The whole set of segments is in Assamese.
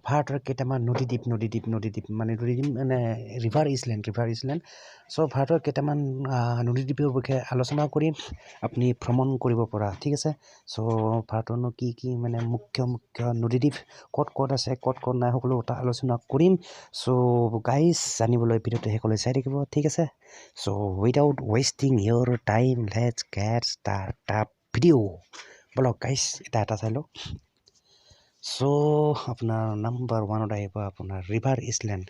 ভাৰতৰ কেইটামান নদীদ্বীপ মানে নদীদ্বীপ মানে ৰিভাৰ ইছলেণ্ড চ' ভাৰতৰ কেইটামান নদীদ্বীপৰ বিষয়ে আলোচনা কৰিম আপুনি ভ্ৰমণ কৰিব পৰা ঠিক আছে চ' ভাৰতৰনো কি মানে মুখ্য নদীদ্বীপ ক'ত আছে ক'ত নাই সকলো কথা আলোচনা কৰিম চ' গাইজ জানিবলৈ ভিডিঅ'টো শেষলৈ চাই থাকিব ঠিক আছে so' without wasting your time let's get start the video' vlog guys এটা চাই লওক চ' আপোনাৰ নাম্বাৰ ওৱানত আহিব আপোনাৰ ৰিভাৰ ইছলেণ্ড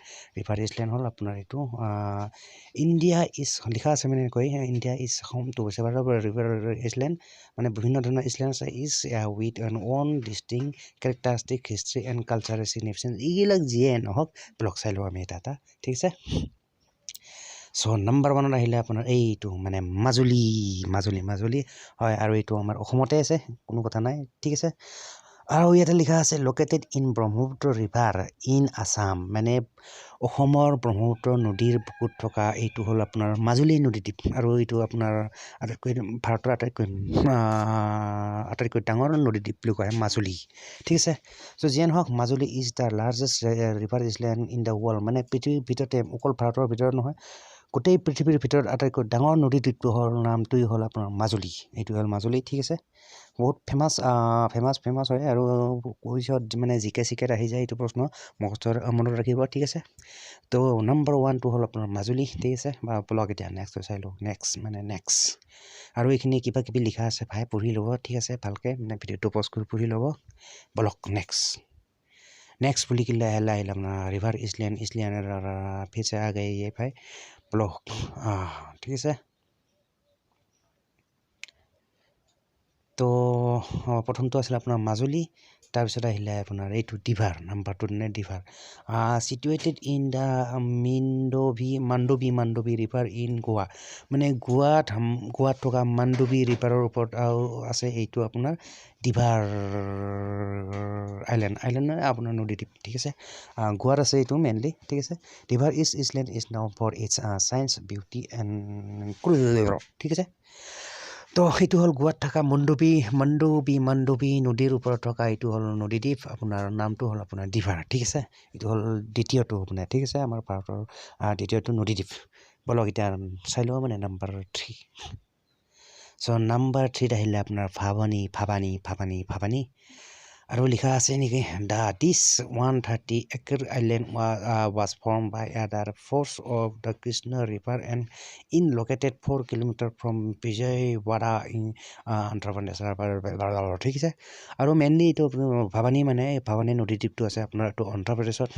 হ'ল আপোনাৰ এইটো ইণ্ডিয়া ইজ লিখা আছে মানে কৈ India is home to river island মানে বিভিন্ন ধৰণৰ ইছলেণ্ড আছে is with an own distinct characteristic history and cultural significance এইবিলাক যিয়ে নহওক ব্লগ চাই লওঁ আমি এটা ঠিক আছে চ' নাম্বাৰ ওৱানত আহিলে আপোনাৰ এইটো মানে মাজুলী হয় আৰু এইটো আমাৰ অসমতে আছে কোনো কথা নাই ঠিক আছে আৰু ইয়াতে লিখা আছে located in Brahmaputra river in Assam মানে অসমৰ ব্ৰহ্মপুত্ৰ নদীৰ বুকুত থকা এইটো হ'ল আপোনাৰ মাজুলী নদীদ্বীপ আৰু এইটো আপোনাৰ ভাৰতৰ আটাইতকৈ ডাঙৰ নদীদ্বীপ বুলি কয় মাজুলী ঠিক আছে চ' যিয়ে নহওক Majuli is the largest river island in the world মানে পৃথিৱীৰ ভিতৰতে অকল ভাৰতৰ ভিতৰত নহয় গোটেই পৃথিৱীৰ ভিতৰত আটাইতকৈ ডাঙৰ নদীদ্বীপটো হ'ল নামটোৱেই হ'ল আপোনাৰ মাজুলী এইটো হ'ল মাজুলী ঠিক আছে বহুত ফেমাছ হয় আৰু কুইজত মানে জিকে আহি যায় এইটো প্ৰশ্ন মনত ৰাখিব ঠিক আছে তো নাম্বাৰ ওৱানটো হ'ল আপোনাৰ মাজুলী ঠিক আছে বা ব্লগ এতিয়া নেক্সট চাই লওঁ নেক্সট আৰু এইখিনি কিবা লিখা আছে ভাই পঢ়ি ল'ব ঠিক আছে ভালকৈ মানে ভিডিঅ'টো পজ কৰি পঢ়ি ল'ব ব্লগ নেক্সট বুলি কিলে আহিলে আপোনাৰ ৰিভাৰ ইছলেণ্ড ফিছে আগে ভাই ব্লগ ঠিক আছে তো প্ৰথমটো আছিলে আপোনাৰ মাজুলী তাৰপিছত আহিলে আপোনাৰ এইটো Divar number two Divar situated in the Mandovi river in Goa মানে গোৱাত থকা মাণ্ডৱী ৰিভাৰৰ ওপৰত আছে এইটো আপোনাৰ ডিভাৰ আইলেণ্ড আপোনাৰ নদীদ্বীপ ঠিক আছে গোৱাত আছে এইটো মেইনলি ঠিক আছে river island is known for its scenic beauty and ঠিক আছে তো সেইটো হ'ল গোৱাত থকা মাণ্ডৱী নদীৰ ওপৰত থকা এইটো হ'ল নদীদ্বীপ আপোনাৰ নামটো হ'ল আপোনাৰ ডিভাৰ ঠিক আছে এইটো হ'ল দ্বিতীয়টো আপোনাৰ ঠিক আছে আমাৰ ভাৰতৰ দ্বিতীয়টো নদীদ্বীপ বলক এতিয়া চাই লওঁ মানে নাম্বাৰ 3 চ' নাম্বাৰ 3ত আহিলে আপোনাৰ ভাবানী আৰু লিখা আছে নেকি দিছ 130 acre island was formed by the force of the Krishna River and in located 4 kilometer from Vijayawada in Andhra Pradesh ঠিক আছে আৰু মেইনলি এইটো ভাবানী নদীদ্বীপটো আছে আপোনাৰ এইটো অন্ধ্ৰপ্ৰদেশত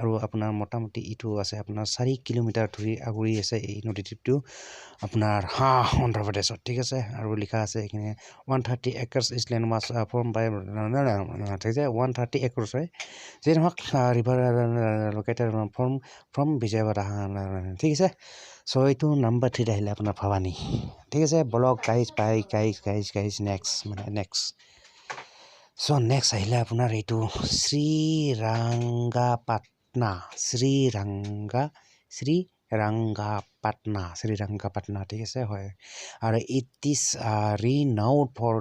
আৰু আপোনাৰ মোটামুটি এইটো আছে আপোনাৰ 4 কিলোমিটাৰ ধৰি আগুৰি আছে এই নদীদ্বীপটো আপোনাৰ অন্ধ্ৰপ্ৰদেশত ঠিক আছে আৰু লিখা আছে এইখিনি 130 acres island was formed by ঠিক আছে 130 acres হয় যে নহওক ৰিভাৰ লোকেটেড ফ্ৰম বিজয়ৱাড়া ঠিক আছে চ' এইটো নাম্বাৰ 3ত আহিলে আপোনাৰ ভাবানী ঠিক আছে vlog guys next so' next আহিলে আপোনাৰ এইটো শ্ৰীৰংগাপাটনা ঠিক আছে হয় আৰু it is renowned for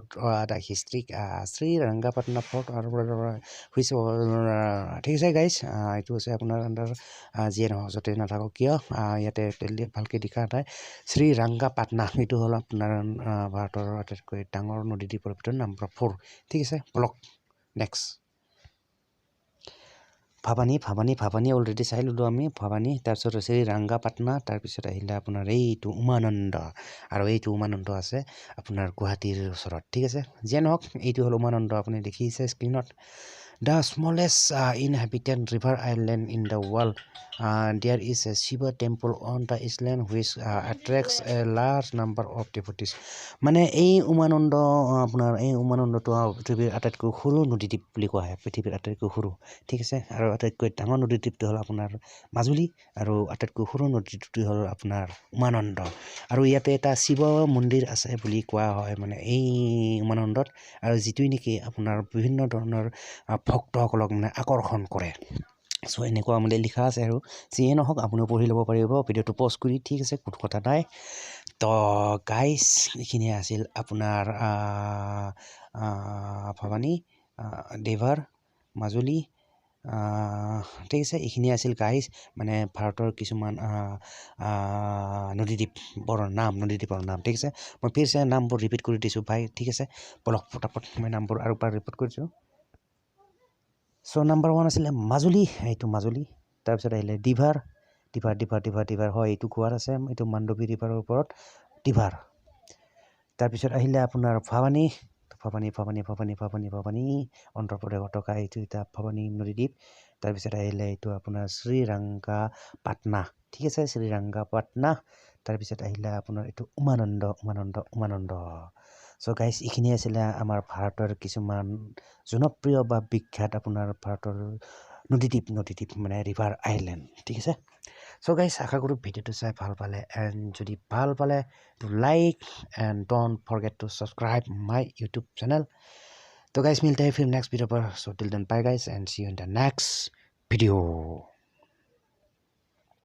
the historic Srirangapatna fort আৰু হৈছে ঠিক আছে গাইজ এইটো হৈছে আপোনাৰ আণ্ডাৰ যিয়ে নহওক য'তে নাথাকক কিয় ইয়াতে ভালকৈ লিখা নাই শ্ৰীৰংগাপাটনা এইটো হ'ল আপোনাৰ ভাৰতৰ আটাইতকৈ ডাঙৰ নদীদ্বীপৰ ভিতৰত নাম্বাৰ 4 ঠিক আছে ব্লক নেক্সট ভাবানী অলৰেডি চাই ল'লোঁ আমি ভাবানী তাৰপিছত হৈছে ৰাংগাপাটনা তাৰপিছত আহিলে আপোনাৰ এইটো উমানন্দ আৰু এইটো উমানন্দ আছে আপোনাৰ গুৱাহাটীৰ ওচৰত ঠিক আছে যিয়ে নহওক এইটো হ'ল উমানন্দ আপুনি দেখিছে স্ক্ৰীণত the smallest inhabited river island in the world there is a Shiva temple on the island which attracts a large number of devotees মানে এই উমানন্দটো পৃথিৱীৰ আটাইতকৈ সৰু নদীদ্বীপ বুলি কোৱা হয় পৃথিৱীৰ আটাইতকৈ সৰু ঠিক আছে আৰু আটাইতকৈ ডাঙৰ নদীদ্বীপটো হ'ল আপোনাৰ মাজুলী আৰু আটাইতকৈ সৰু নদীদ্বীপটো হ'ল আপোনাৰ উমানন্দ আৰু ইয়াতে এটা শিৱ মন্দিৰ আছে বুলি কোৱা হয় মানে এই উমানন্দত আৰু যিটোৱে নেকি আপোনাৰ বিভিন্ন ধৰণৰ ভক্তসকলক মানে আকৰ্ষণ কৰে চ' এনেকুৱা মানে লিখা আছে আৰু যিয়ে নহওক আপুনিও পঢ়ি ল'ব পাৰিব ভিডিঅ'টো পজ কৰি ঠিক আছে কোনো কথা নাই তো গাইজ এইখিনিয়ে আছিল আপোনাৰ ভাবানী ডিভাৰ মাজুলী ঠিক আছে এইখিনি আছিল গাইজ মানে ভাৰতৰ কিছুমান নদীদ্বীপৰ নাম ঠিক আছে মই ফিৰছে নামবোৰ ৰিপিট কৰি দিছোঁ ভাই ঠিক আছে বলক পটাপট মই নামবোৰ আৰু এবাৰ ৰিপিট কৰিছোঁ চ' নাম্বাৰ 1 আছিলে মাজুলী এইটো মাজুলী তাৰপিছত আহিলে ডিভাৰ হয় এইটো গোৱাত আছে এইটো মাণ্ডৱী ৰিভাৰৰ ওপৰত ডিভাৰ তাৰপিছত আহিলে আপোনাৰ ভৱানী অন্ধ্ৰপ্ৰদেশত থকা এইটো এটা ভৱানী নদীদ্বীপ তাৰপিছত আহিলে এইটো আপোনাৰ শ্ৰীৰংগাপাটনা ঠিক আছে শ্ৰীৰংগাপাটনা তাৰপিছত আহিলে আপোনাৰ এইটো উমানন্দ চ' গাইজ এইখিনি আছিলে আমাৰ ভাৰতৰ কিছুমান জনপ্ৰিয় বা বিখ্যাত আপোনাৰ ভাৰতৰ নদীদ্বীপ মানে ৰিভাৰ আইলেণ্ড ঠিক আছে চ' গাইজ আশা কৰোঁ ভিডিঅ'টো চাই ভাল পালে এণ্ড যদি ভাল পালে to like and don't forget to subscribe my YouTube channel. तो guys मिलते हैं फिर next video per so till then bye guys and see you in the next video.